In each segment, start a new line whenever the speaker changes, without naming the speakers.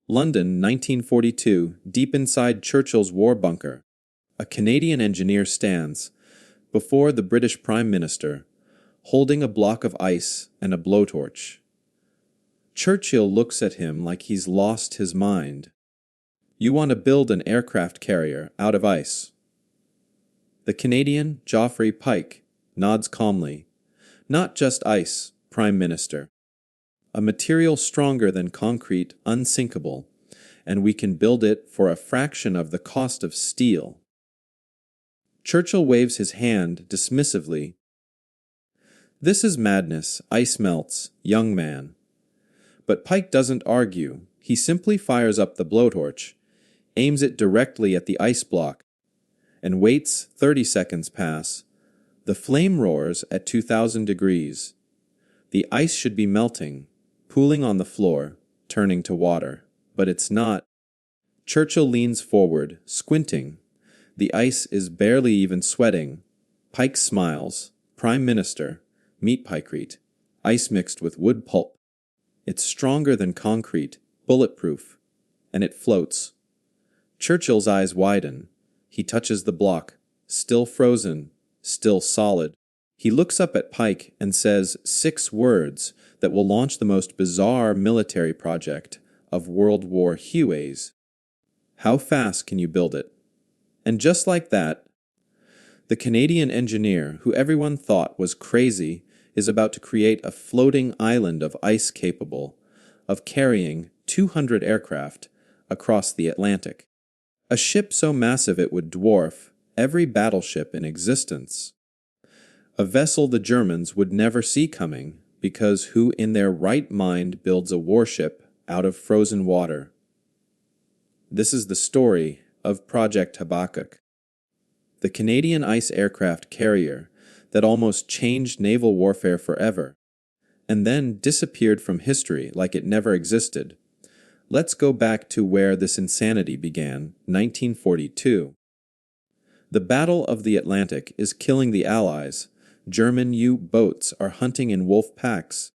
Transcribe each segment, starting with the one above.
London, 1942, deep inside Churchill's war bunker. A Canadian engineer stands before the British Prime Minister, holding a block of ice and a blowtorch. Churchill looks at him like he's lost his mind. "You want to build an aircraft carrier out of ice?" The Canadian, Geoffrey Pyke, nods calmly. "Not just ice, Prime Minister. A material stronger than concrete, unsinkable, and we can build it for a fraction of the cost of steel." Churchill waves his hand dismissively. "This is madness. Ice melts, young man." But Pyke doesn't argue. He simply fires up the blowtorch, aims it directly at the ice block, and waits. 30 seconds pass. The flame roars at 2,000 degrees. The ice should be melting, pooling on the floor, turning to water. But it's not. Churchill leans forward, squinting. The ice is barely even sweating. Pyke smiles. "Prime Minister, meet Pykrete. Ice mixed with wood pulp. It's stronger than concrete, bulletproof, and it floats." Churchill's eyes widen. He touches the block. Still frozen, still solid. He looks up at Pyke and says 6 words that will launch the most bizarre military project of World War Huays. "How fast can you build it?" And just like that, the Canadian engineer, who everyone thought was crazy, is about to create a floating island of ice capable of carrying 200 aircraft across the Atlantic. A ship so massive it would dwarf every battleship in existence. A vessel the Germans would never see coming, because who in their right mind builds a warship out of frozen water? This is the story of Project Habakkuk, the Canadian ice aircraft carrier that almost changed naval warfare forever, and then disappeared from history like it never existed. Let's go back to where this insanity began, 1942. The Battle of the Atlantic is killing the Allies. German U-boats are hunting in wolf packs,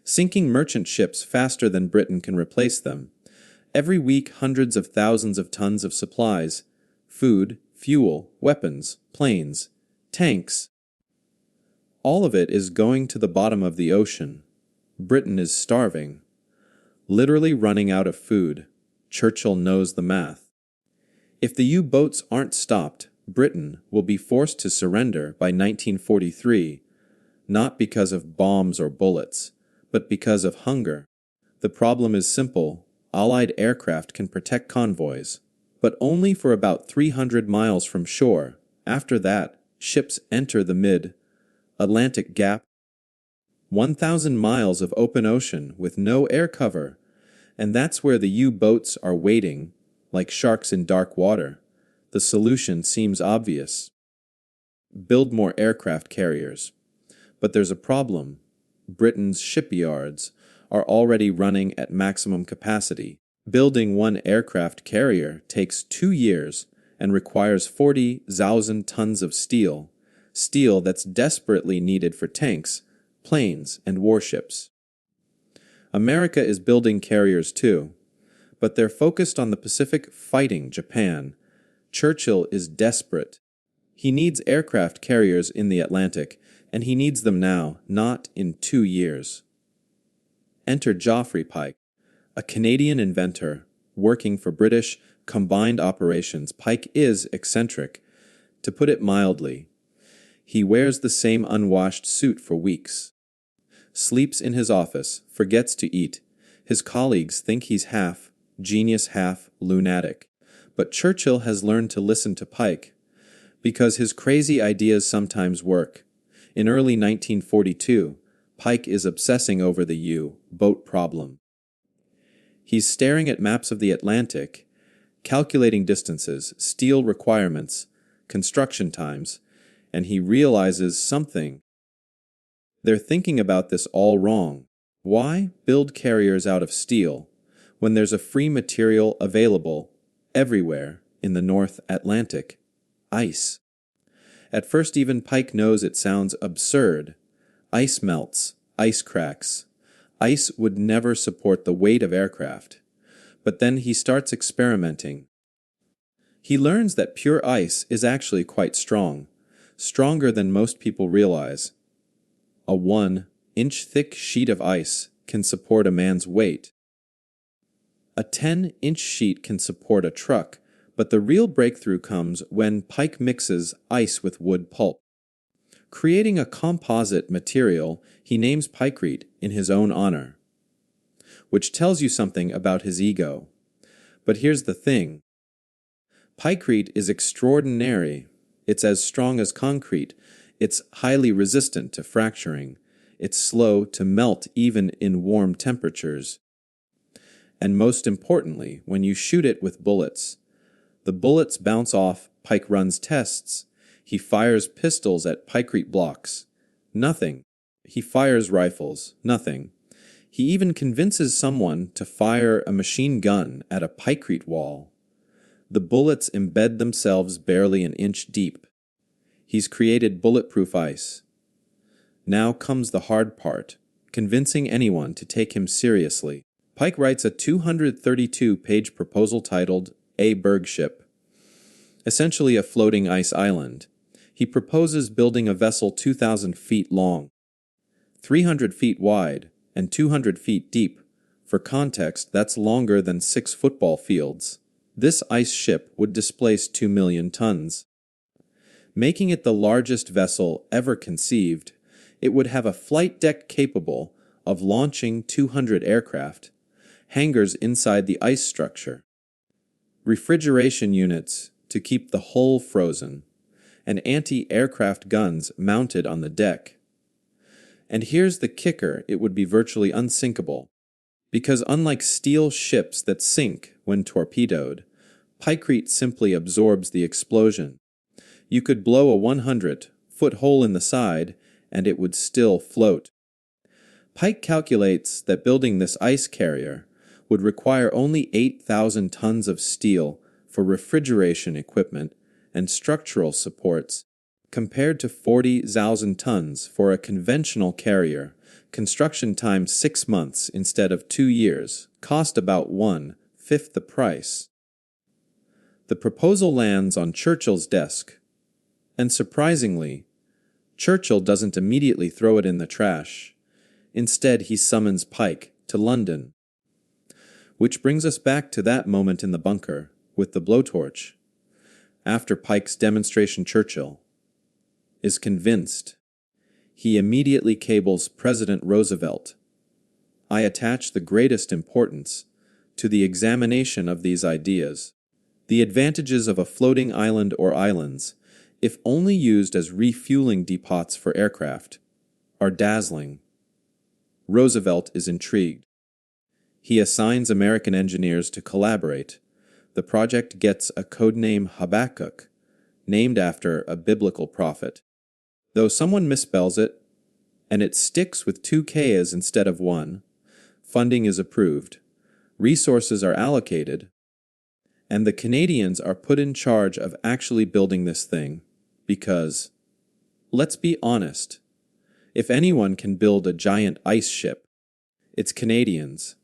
sinking merchant ships faster than Britain can replace them. Every week, hundreds of thousands of tons of supplies, food, fuel, weapons, planes, tanks. All of it is going to the bottom of the ocean. Britain is starving, literally running out of food. Churchill knows the math. If the U-boats aren't stopped, Britain will be forced to surrender by 1943, not because of bombs or bullets, but because of hunger. The problem is simple. Allied aircraft can protect convoys, but only for about 300 miles from shore. After that, ships enter the mid-Atlantic gap. 1,000 miles of open ocean with no air cover, and that's where the U-boats are waiting, like sharks in dark water. The solution seems obvious. Build more aircraft carriers. But there's a problem. Britain's shipyards are already running at maximum capacity. Building one aircraft carrier takes 2 years and requires 40,000 tons of steel that's desperately needed for tanks, planes, and warships. America is building carriers too, but they're focused on the Pacific fighting Japan. Churchill is desperate. He needs aircraft carriers in the Atlantic, and he needs them now, not in 2 years. Enter Geoffrey Pyke, a Canadian inventor working for British Combined Operations. Pyke is eccentric, to put it mildly. He wears the same unwashed suit for weeks, sleeps in his office, forgets to eat. His colleagues think he's half genius, half lunatic. But Churchill has learned to listen to Pyke, because his crazy ideas sometimes work. In early 1942, Pyke is obsessing over the U-boat problem. He's staring at maps of the Atlantic, calculating distances, steel requirements, construction times, and he realizes something. They're thinking about this all wrong. Why build carriers out of steel when there's a free material available everywhere in the North Atlantic? Ice. At first, even Pyke knows it sounds absurd. Ice melts, ice cracks. Ice would never support the weight of aircraft. But then he starts experimenting. He learns that pure ice is actually quite strong, stronger than most people realize. A 1-inch thick sheet of ice can support a man's weight. A 10-inch sheet can support a truck, but the real breakthrough comes when Pyke mixes ice with wood pulp. Creating a composite material he names Pykrete in his own honor, which tells you something about his ego. But here's the thing. Pykrete is extraordinary. It's as strong as concrete. It's highly resistant to fracturing. It's slow to melt even in warm temperatures. And most importantly, when you shoot it with bullets, the bullets bounce off. Pyke runs tests. He fires pistols at Pykrete blocks. Nothing. He fires rifles. Nothing. He even convinces someone to fire a machine gun at a Pykrete wall. The bullets embed themselves barely an inch deep. He's created bulletproof ice. Now comes the hard part, convincing anyone to take him seriously. Pyke writes a 232-page proposal titled A Bergship, essentially a floating ice island. He proposes building a vessel 2,000 feet long, 300 feet wide, and 200 feet deep. For context, that's longer than 6 football fields. This ice ship would displace 2 million tons. Making it the largest vessel ever conceived, it would have a flight deck capable of launching 200 aircraft, hangars inside the ice structure, refrigeration units to keep the hull frozen, and anti-aircraft guns mounted on the deck. And here's the kicker, it would be virtually unsinkable, because unlike steel ships that sink when torpedoed, Pykrete simply absorbs the explosion. You could blow a 100-foot hole in the side, and it would still float. Pyke calculates that building this ice carrier would require only 8,000 tons of steel for refrigeration equipment and structural supports, compared to 40,000 tons for a conventional carrier. Construction time 6 months instead of 2 years, cost about 1/5 the price. The proposal lands on Churchill's desk, and surprisingly, Churchill doesn't immediately throw it in the trash. Instead, he summons Pyke to London. Which brings us back to that moment in the bunker with the blowtorch. After Pyke's demonstration, Churchill is convinced. He immediately cables President Roosevelt. I attach the greatest importance to the examination of these ideas. The advantages of a floating island or islands, if only used as refueling depots for aircraft, are dazzling. Roosevelt is intrigued. He assigns American engineers to collaborate. The project gets a codename Habakkuk, named after a biblical prophet. Though someone misspells it, and it sticks with 2 K's instead of 1, funding is approved, resources are allocated, and the Canadians are put in charge of actually building this thing, because, let's be honest, if anyone can build a giant ice ship, it's Canadians.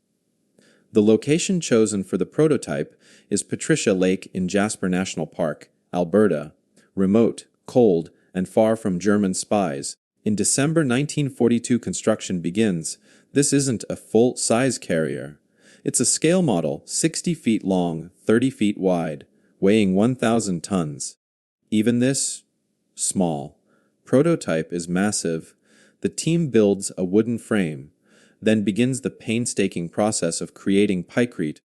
The location chosen for the prototype is Patricia Lake in Jasper National Park, Alberta, remote, cold, and far from German spies. In December 1942, construction begins. This isn't a full-size carrier. It's a scale model, 60 feet long, 30 feet wide, weighing 1,000 tons. Even this, small, prototype is massive. The team builds a wooden frame, then begins the painstaking process of creating Pykrete.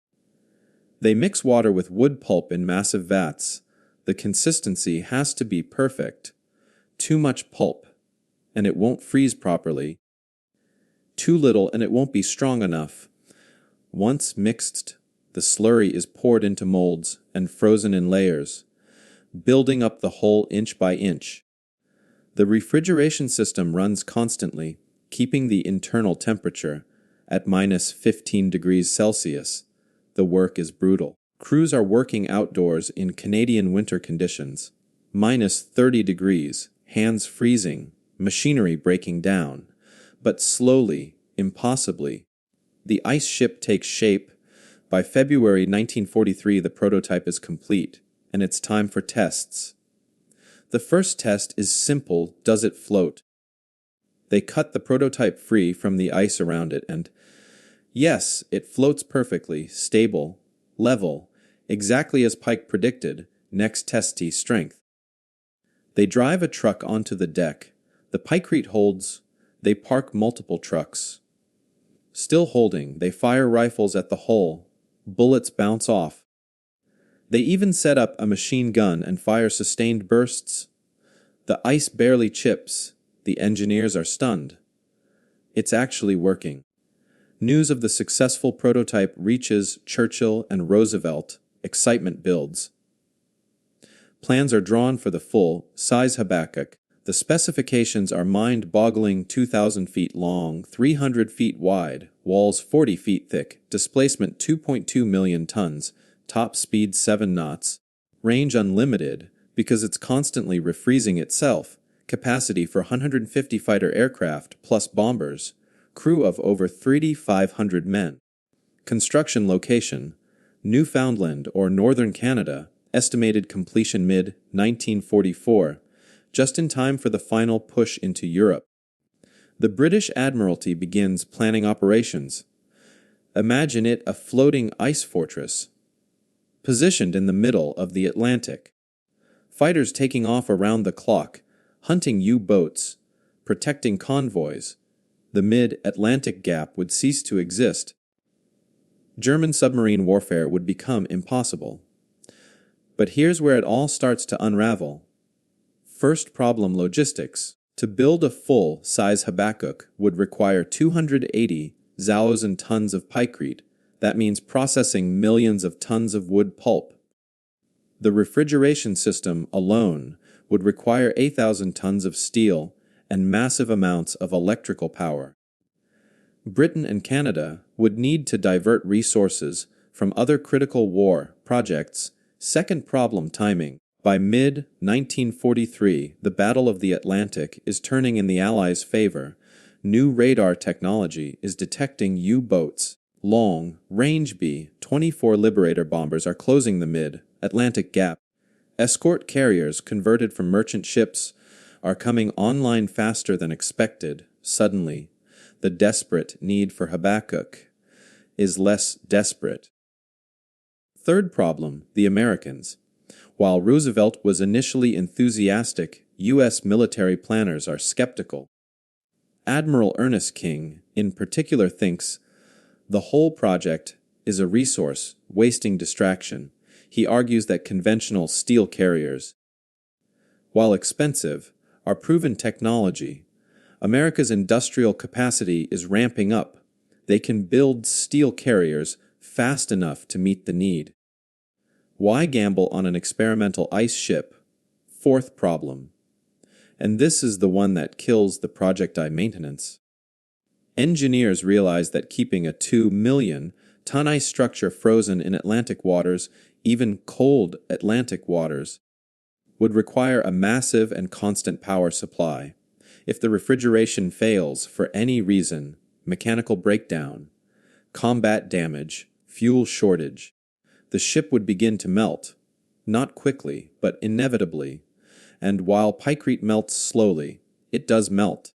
They mix water with wood pulp in massive vats. The consistency has to be perfect. Too much pulp, and it won't freeze properly. Too little, and it won't be strong enough. Once mixed, the slurry is poured into molds and frozen in layers, building up the whole inch by inch. The refrigeration system runs constantly, keeping the internal temperature at -15 degrees Celsius. The work is brutal. Crews are working outdoors in Canadian winter conditions, -30 degrees, hands freezing, machinery breaking down. But slowly, impossibly, the ice ship takes shape. By February 1943, the prototype is complete, and it's time for tests. The first test is simple: does it float? They cut the prototype free from the ice around it, and yes, it floats perfectly, stable, level, exactly as Pyke predicted. Next test: strength. They drive a truck onto the deck. The Pykrete holds. They park multiple trucks. Still holding, they fire rifles at the hull. Bullets bounce off. They even set up a machine gun and fire sustained bursts. The ice barely chips. The engineers are stunned. It's actually working. News of the successful prototype reaches Churchill and Roosevelt. Excitement builds. Plans are drawn for the full-size Habakkuk. The specifications are mind-boggling: 2,000 feet long, 300 feet wide, walls 40 feet thick, displacement 2.2 million tons, top speed 7 knots, range unlimited because it's constantly refreezing itself, capacity for 150 fighter aircraft plus bombers, crew of over 3,500 men. Construction location: Newfoundland or Northern Canada, estimated completion mid-1944, just in time for the final push into Europe. The British Admiralty begins planning operations. Imagine it a floating ice fortress, positioned in the middle of the Atlantic. Fighters taking off around the clock, hunting U-boats, protecting convoys. The mid-Atlantic gap would cease to exist. German submarine warfare would become impossible. But here's where it all starts to unravel. First problem: logistics. To build a full-size Habakkuk would require 280,000 tons of Pykrete. That means processing millions of tons of wood pulp. The refrigeration system alone would require 8,000 tons of steel and massive amounts of electrical power. Britain and Canada would need to divert resources from other critical war projects. Second problem: timing. By mid-1943, the Battle of the Atlantic is turning in the Allies' favor. New radar technology is detecting U-boats. Long-range B-24 Liberator bombers are closing the mid-Atlantic gap. Escort carriers converted from merchant ships are coming online faster than expected. Suddenly, the desperate need for Habakkuk is less desperate. Third problem: the Americans. While Roosevelt was initially enthusiastic, U.S. military planners are skeptical. Admiral Ernest King, in particular, thinks the whole project is a resource-wasting distraction. He argues that conventional steel carriers, while expensive, are proven technology. America's industrial capacity is ramping up. They can build steel carriers fast enough to meet the need. Why gamble on an experimental ice ship? Fourth problem. And this is the one that kills the Project I maintenance. Engineers realize that keeping a 2-million-ton ice structure frozen in Atlantic waters, even cold Atlantic waters, would require a massive and constant power supply. If the refrigeration fails for any reason, mechanical breakdown, combat damage, fuel shortage, the ship would begin to melt, not quickly, but inevitably, and while Pykrete melts slowly, it does melt.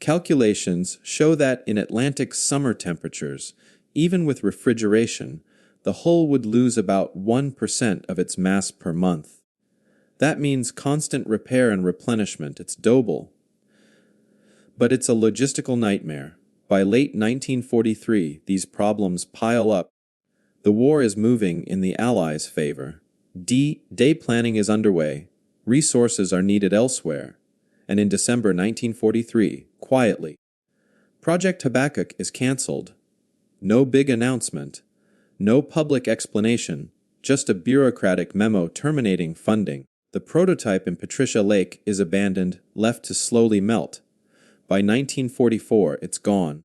Calculations show that in Atlantic summer temperatures, even with refrigeration, the hull would lose about 1% of its mass per month. That means constant repair and replenishment. It's doable. But it's a logistical nightmare. By late 1943, these problems pile up. The war is moving in the Allies' favor. D-Day planning is underway. Resources are needed elsewhere. And in December 1943, quietly, Project Habakkuk is cancelled. No big announcement. No public explanation. Just a bureaucratic memo terminating funding. The prototype in Patricia Lake is abandoned, left to slowly melt. By 1944, it's gone.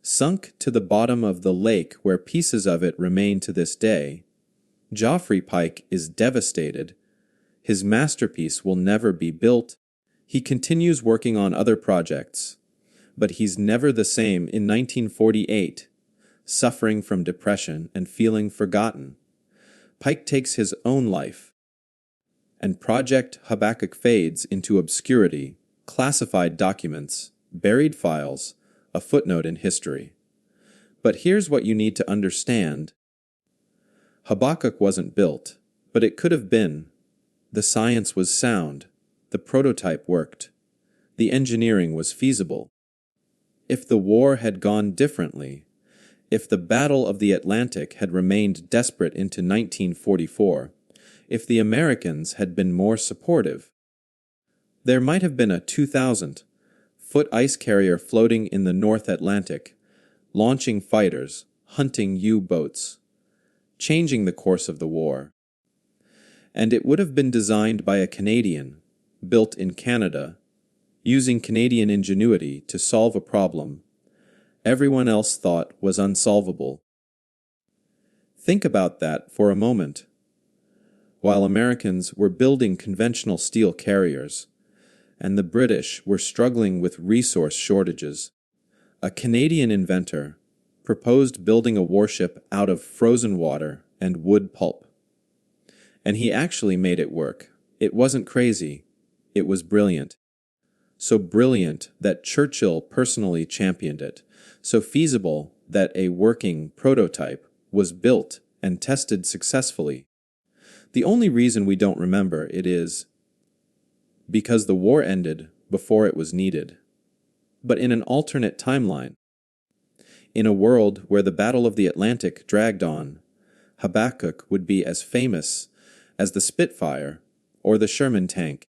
Sunk to the bottom of the lake where pieces of it remain to this day, Geoffrey Pyke is devastated. His masterpiece will never be built. He continues working on other projects, but he's never the same. In 1948, suffering from depression and feeling forgotten. Pyke takes his own life, and Project Habakkuk fades into obscurity, classified documents, buried files, a footnote in history. But here's what you need to understand. Habakkuk wasn't built, but it could have been. The science was sound, the prototype worked, the engineering was feasible. If the war had gone differently, if the Battle of the Atlantic had remained desperate into 1944, if the Americans had been more supportive, there might have been a 2,000-foot ice carrier floating in the North Atlantic, launching fighters, hunting U-boats, changing the course of the war. And it would have been designed by a Canadian, built in Canada, using Canadian ingenuity to solve a problem everyone else thought was unsolvable. Think about that for a moment. While Americans were building conventional steel carriers, and the British were struggling with resource shortages, a Canadian inventor proposed building a warship out of frozen water and wood pulp. And he actually made it work. It wasn't crazy. It was brilliant. So brilliant that Churchill personally championed it. So feasible that a working prototype was built and tested successfully. The only reason we don't remember it is because the war ended before it was needed. But in an alternate timeline, in a world where the Battle of the Atlantic dragged on, Habakkuk would be as famous as the Spitfire or the Sherman tank.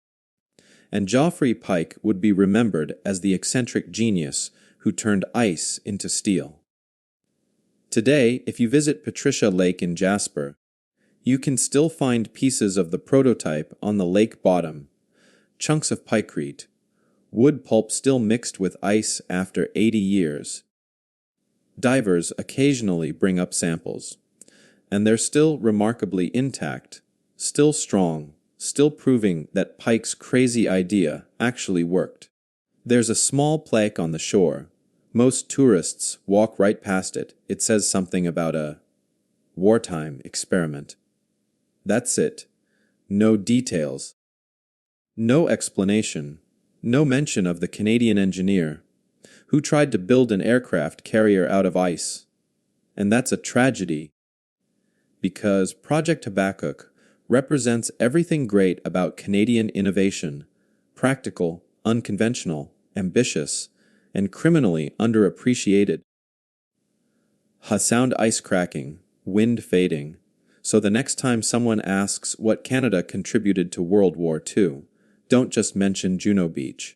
And Geoffrey Pyke would be remembered as the eccentric genius who turned ice into steel. Today, if you visit Patricia Lake in Jasper, you can still find pieces of the prototype on the lake bottom, chunks of Pykrete, wood pulp still mixed with ice after 80 years. Divers occasionally bring up samples, and they're still remarkably intact, still strong, still proving that Pyke's crazy idea actually worked. There's a small plaque on the shore. Most tourists walk right past it. It says something about a wartime experiment. That's it. No details. No explanation. No mention of the Canadian engineer who tried to build an aircraft carrier out of ice. And that's a tragedy, because Project Habakkuk represents everything great about Canadian innovation: practical, unconventional, ambitious, and criminally underappreciated. Sound ice cracking, wind fading. So the next time someone asks what Canada contributed to World War II, don't just mention Juno Beach.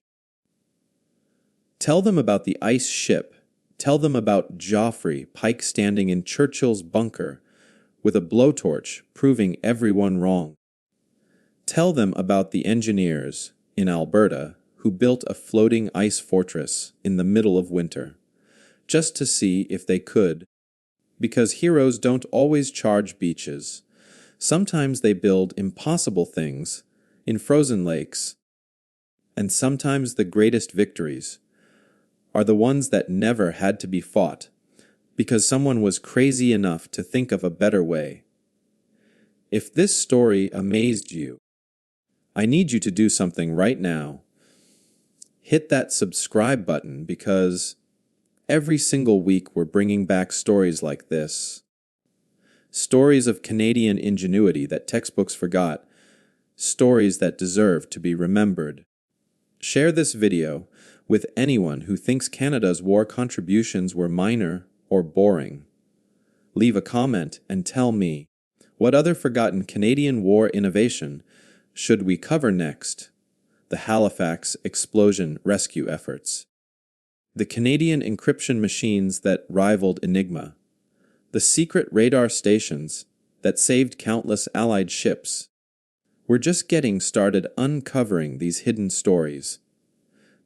Tell them about the ice ship. Tell them about Geoffrey Pyke standing in Churchill's bunker with a blowtorch proving everyone wrong. Tell them about the engineers in Alberta who built a floating ice fortress in the middle of winter, just to see if they could, because heroes don't always charge beaches. Sometimes they build impossible things in frozen lakes, and sometimes the greatest victories are the ones that never had to be fought, because someone was crazy enough to think of a better way. If this story amazed you, I need you to do something right now. Hit that subscribe button, because every single week we're bringing back stories like this. Stories of Canadian ingenuity that textbooks forgot. Stories that deserve to be remembered. Share this video with anyone who thinks Canada's war contributions were minor or boring. Leave a comment and tell me, what other forgotten Canadian war innovation should we cover next? The Halifax explosion rescue efforts, the Canadian encryption machines that rivaled Enigma, the secret radar stations that saved countless Allied ships. We're just getting started uncovering these hidden stories.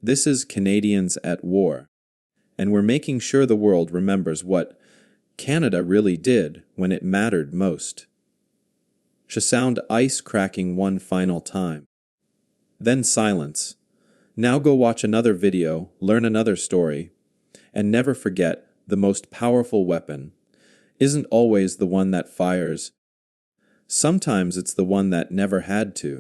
This is Canadians at War, and we're making sure the world remembers what Canada really did when it mattered most. Sound ice cracking one final time. Then silence. Now go watch another video, learn another story, and never forget the most powerful weapon, isn't always the one that fires. Sometimes it's the one that never had to.